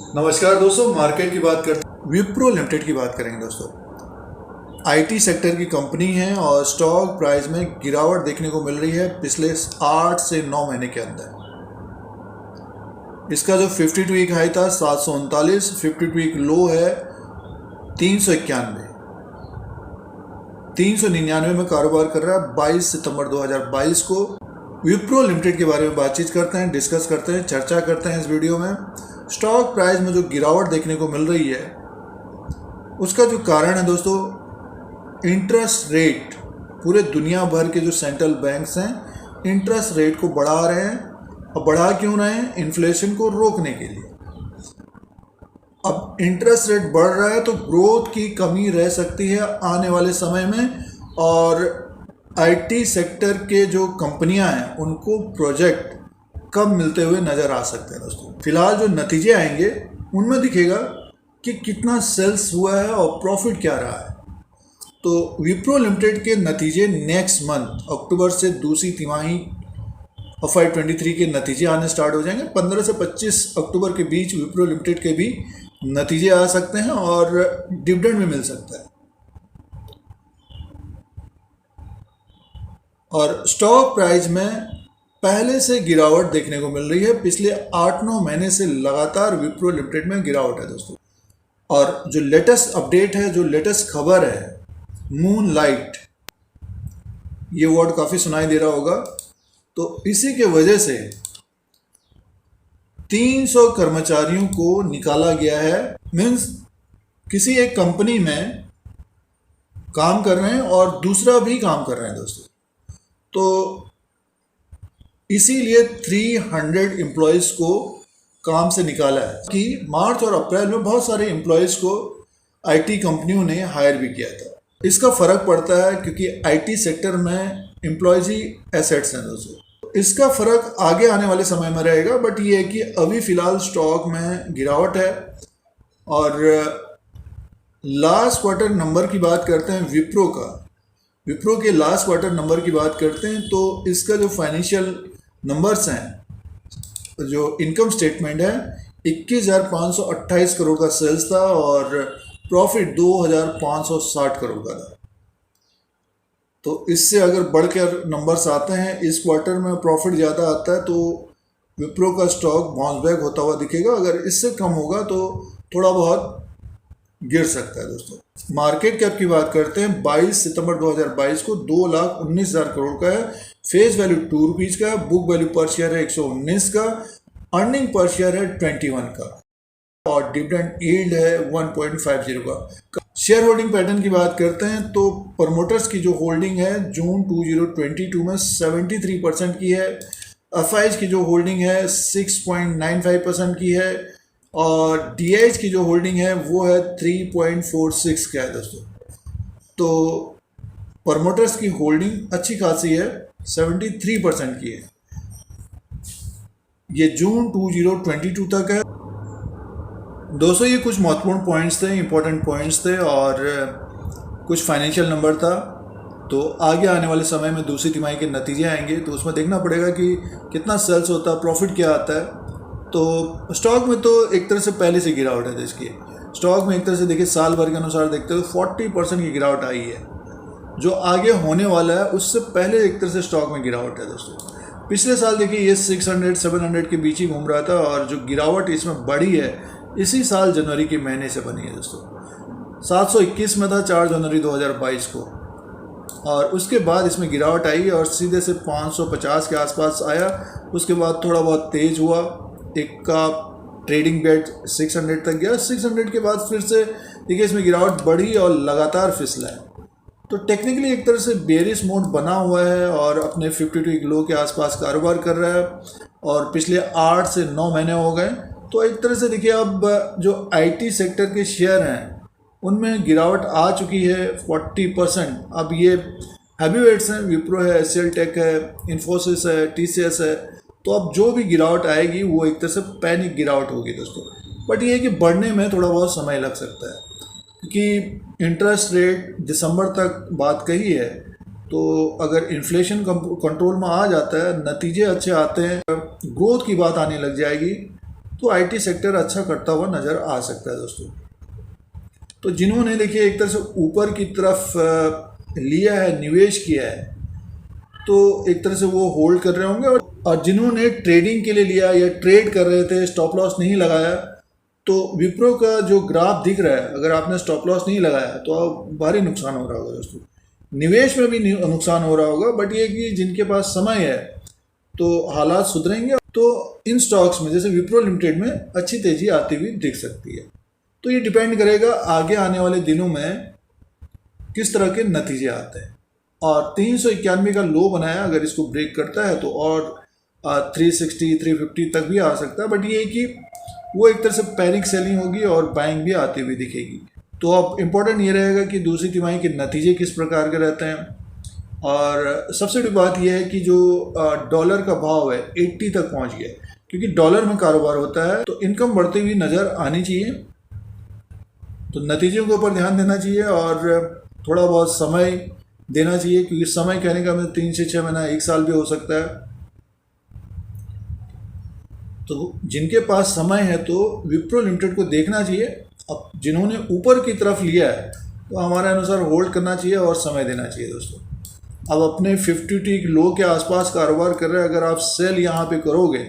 नमस्कार दोस्तों, मार्केट की बात करते हैं। विप्रो लिमिटेड की बात करेंगे दोस्तों। आईटी सेक्टर की कंपनी है और स्टॉक प्राइस में गिरावट देखने को मिल रही है पिछले 8 से 9 महीने के अंदर। इसका जो 52 वीक हाई था 739, 52 वीक लो है 391, 399 में कारोबार कर रहा है 22 सितंबर 2022 को। विप्रो लिमिटेड के बारे में बातचीत करते हैं, डिस्कस करते हैं, चर्चा करते हैं इस वीडियो में। स्टॉक प्राइस में जो गिरावट देखने को मिल रही है उसका जो कारण है दोस्तों, इंटरेस्ट रेट। पूरे दुनिया भर के जो सेंट्रल बैंक्स हैं इंटरेस्ट रेट को बढ़ा रहे हैं। और बढ़ा क्यों रहे हैं? इन्फ्लेशन को रोकने के लिए। अब इंटरेस्ट रेट बढ़ रहा है तो ग्रोथ की कमी रह सकती है आने वाले समय में, और आईटी सेक्टर के जो कंपनियां हैं उनको प्रोजेक्ट कब मिलते हुए नज़र आ सकते हैं दोस्तों। फिलहाल जो नतीजे आएंगे उनमें दिखेगा कि कितना सेल्स हुआ है और प्रॉफिट क्या रहा है। तो विप्रो लिमिटेड के नतीजे नेक्स्ट मंथ अक्टूबर से दूसरी तिमाही FY23 के नतीजे आने स्टार्ट हो जाएंगे। 15 से 25 अक्टूबर के बीच विप्रो लिमिटेड के भी नतीजे आ सकते हैं और डिविडेंड भी मिल सकता है। और स्टॉक प्राइस में पहले से गिरावट देखने को मिल रही है। पिछले 8-9 महीने से लगातार विप्रो लिमिटेड में गिरावट है दोस्तों। और जो लेटेस्ट अपडेट है, जो लेटेस्ट खबर है, मून लाइट, ये वर्ड काफ़ी सुनाई दे रहा होगा। तो इसी के वजह से 300 कर्मचारियों को निकाला गया है। मीन्स किसी एक कंपनी में काम कर रहे हैं और दूसरा भी काम कर रहे हैं दोस्तों। तो इसीलिए 300 एम्प्लॉयज़ को काम से निकाला है कि मार्च और अप्रैल में बहुत सारे एम्प्लॉयज़ को आईटी कंपनियों ने हायर भी किया था। इसका फ़र्क पड़ता है क्योंकि आईटी सेक्टर में एम्प्लॉयज़ ही एसेट्स हैं दोस्तों। इसका फ़र्क आगे आने वाले समय में रहेगा, बट ये है कि अभी फ़िलहाल स्टॉक में गिरावट है। और लास्ट क्वार्टर नंबर की बात करते हैं विप्रो के लास्ट क्वार्टर नंबर की बात करते हैं तो इसका जो फाइनेंशियल नंबर्स हैं, जो इनकम स्टेटमेंट है, 21,528 करोड़ का सेल्स था और प्रॉफिट 2,560 करोड़ का था। तो इससे अगर बढ़कर नंबर्स आते हैं, इस क्वार्टर में प्रॉफिट ज़्यादा आता है तो विप्रो का स्टॉक बाउंस बैक होता हुआ दिखेगा। अगर इससे कम होगा तो थोड़ा बहुत गिर सकता है दोस्तों। मार्केट कैप की बात करते हैं, 22 सितंबर 2022 को 2,19,000 करोड़ का है। फेस वैल्यू 2 रुपीज़ का है। बुक वैल्यू पर शेयर है 119 का। अर्निंग पर शेयर है 21 का और डिविडेंड यील्ड है 1.50 का। शेयर होल्डिंग पैटर्न की बात करते हैं तो प्रमोटर्स की जो होल्डिंग है जून 2022 में 73% की है। एफआईज की जो होल्डिंग है 6.95% की है और डीआईज की जो होल्डिंग है वो है 3.46 का है दोस्तों। तो प्रमोटर्स की होल्डिंग अच्छी खासी है, 73% की है। ये जून 2022 तक है दोस्तों। ये कुछ महत्वपूर्ण पॉइंट्स थे, इंपॉर्टेंट पॉइंट्स थे और कुछ फाइनेंशियल नंबर था। तो आगे आने वाले समय में दूसरी तिमाही के नतीजे आएंगे तो उसमें देखना पड़ेगा कि कितना सेल्स होता है, प्रॉफिट क्या आता है। तो स्टॉक में तो एक तरह से पहले से गिरावट है इसकी। स्टॉक में एक तरह से देखिए साल भर के अनुसार देखते हो 40% की गिरावट आई है। जो आगे होने वाला है उससे पहले एक तरह से स्टॉक में गिरावट है दोस्तों। पिछले साल देखिए ये 600-700 के बीच ही घूम रहा था और जो गिरावट इसमें बढ़ी है इसी साल जनवरी के महीने से बनी है दोस्तों। 721 में था 4 जनवरी 2022 को और उसके बाद इसमें गिरावट आई और सीधे से 550 के आसपास आया। उसके बाद थोड़ा बहुत तेज हुआ, एक का ट्रेडिंग बेट 600 तक गया। 600 के बाद फिर से देखिए इसमें गिरावट बढ़ी और लगातार फिसला है। तो टेक्निकली एक तरह से बेरिश मोड बना हुआ है और अपने 52 लो के आसपास कारोबार कर रहा है और पिछले 8 से 9 महीने हो गए। तो एक तरह से देखिए अब जो आईटी सेक्टर के शेयर हैं उनमें गिरावट आ चुकी है 40%। अब ये हैवीवेट्स हैं, विप्रो है, एचसीएल टेक है, इन्फोसिस है, टीसीएस है। तो अब जो भी गिरावट आएगी वो एक तरह से पैनिक गिरावट होगी दोस्तों। बट ये है कि बढ़ने में थोड़ा बहुत समय लग सकता है क्योंकि इंटरेस्ट रेट दिसंबर तक बात कही है। तो अगर इन्फ्लेशन कंट्रोल में आ जाता है, नतीजे अच्छे आते हैं, ग्रोथ की बात आने लग जाएगी तो आईटी सेक्टर अच्छा करता हुआ नज़र आ सकता है दोस्तों। तो जिन्होंने देखिए एक तरह से ऊपर की तरफ लिया है, निवेश किया है, तो एक तरह से वो होल्ड कर रहे होंगे। और जिन्होंने ट्रेडिंग के लिए लिया या ट्रेड कर रहे थे, स्टॉप लॉस नहीं लगाया, तो विप्रो का जो ग्राफ दिख रहा है, अगर आपने स्टॉप लॉस नहीं लगाया तो भारी नुकसान हो रहा होगा दोस्तों। निवेश में भी नुकसान हो रहा होगा, बट ये कि जिनके पास समय है तो हालात सुधरेंगे, तो इन स्टॉक्स में जैसे विप्रो लिमिटेड में अच्छी तेजी आती हुई दिख सकती है। तो ये डिपेंड करेगा आगे आने वाले दिनों में किस तरह के नतीजे आते हैं। और 391 का लो बनाया, अगर इसको ब्रेक करता है तो और 360 350 तक भी आ सकता है, बट ये कि वो एक तरह से पैनिक सेलिंग होगी और बाइंग भी आती हुई दिखेगी। तो अब इम्पोर्टेंट ये रहेगा कि दूसरी तिमाही के नतीजे किस प्रकार के रहते हैं। और सबसे बड़ी बात यह है कि जो डॉलर का भाव है 80 तक पहुंच गया, क्योंकि डॉलर में कारोबार होता है, तो इनकम बढ़ती हुई नज़र आनी चाहिए। तो नतीजों के ऊपर ध्यान देना चाहिए और थोड़ा बहुत समय देना चाहिए, क्योंकि समय कहने का मतलब 3 से 6 महीना, 1 साल भी हो सकता है। तो जिनके पास समय है तो विप्रो लिमिटेड को देखना चाहिए। अब जिन्होंने ऊपर की तरफ लिया है तो हमारे अनुसार होल्ड करना चाहिए और समय देना चाहिए दोस्तों। अब अपने 50 लो के आसपास कारोबार कर रहे हैं, अगर आप सेल यहाँ पे करोगे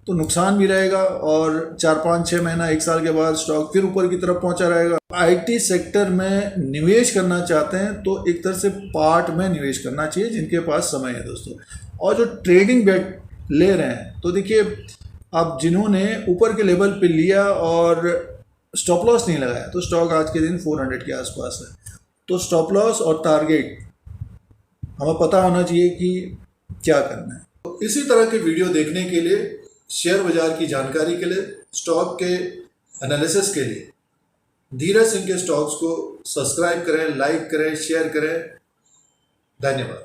तो नुकसान भी रहेगा, और 4-5-6 महीना 1 साल के बाद स्टॉक फिर ऊपर की तरफ पहुंचा रहेगा। आईटी सेक्टर में निवेश करना चाहते हैं तो एक तरह से पार्ट में निवेश करना चाहिए जिनके पास समय है दोस्तों। और जो ट्रेडिंग बेट ले रहे हैं, तो देखिए अब जिन्होंने ऊपर के लेवल पे लिया और स्टॉप लॉस नहीं लगाया, तो स्टॉक आज के दिन 400 के आसपास है। तो स्टॉप लॉस और टारगेट हमें पता होना चाहिए कि क्या करना है। तो इसी तरह के वीडियो देखने के लिए, शेयर बाजार की जानकारी के लिए, स्टॉक के एनालिसिस के लिए धीरज सिंह के स्टॉक्स को सब्सक्राइब करें, लाइक करें, शेयर करें। धन्यवाद।